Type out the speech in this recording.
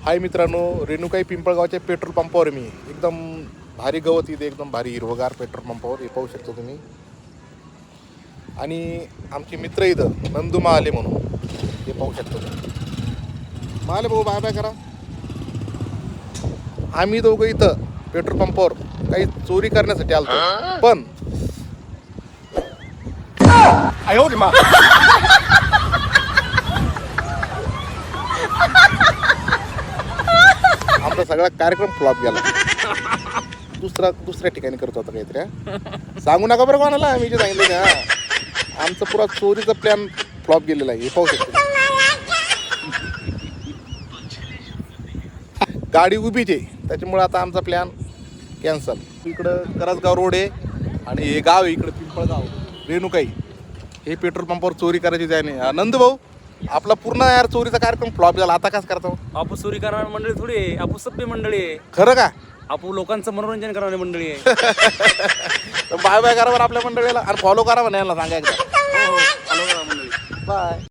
हाय मित्रांनो, रेणुकाई पिंपळगावच्या पेट्रोल पंपावर मी एकदम भारी गवत इथे एकदम भारी हिरवगार पेट्रोल पंपावर हे पाहू शकतो तुम्ही. आणि आमचे मित्र इथं नंदू महाले म्हणून हे पाहू शकतो तुम्ही. महाले भाऊ बाय बाय करा. आम्ही दोघं इथं पेट्रोल पंपावर काही चोरी करण्यासाठी आलतो, पण आमचा सगळा कार्यक्रम फ्लॉप गेला. दुसऱ्या ठिकाणी करतो आता काहीतरी. सांगू नका बरं कोणाला, आम्ही जे सांगितलं का आमचा पुरा चोरीचा प्लॅन फ्लॉप गेलेला आहे. हे पाहू शकतो. गाडी उभीच आहे, त्याच्यामुळे आता आमचा प्लॅन कॅन्सल. इकडं करसगाव रोड आहे आणि हे गाव आहे इकडं पिंपळगाव रेणुकाई. हे पेट्रोल पंपावर चोरी करायची जाणे. नंदू भाऊ, आपला पूर्ण यार चोरीचा कार्यक्रम फ्लॉप झाला, आता काय करतो? आपू चोरी करणारी मंडळी थोडी आहे, आपू सभ्य मंडळी आहे. खरं का? आपू लोकांचं मनोरंजन करणारी मंडळी आहे. बाय बाय करा बरं आपल्या मंडळीला आणि फॉलो करा म्हणायला सांगा एकदा. हो, हो. फॉलो करा मंडळी. बाय.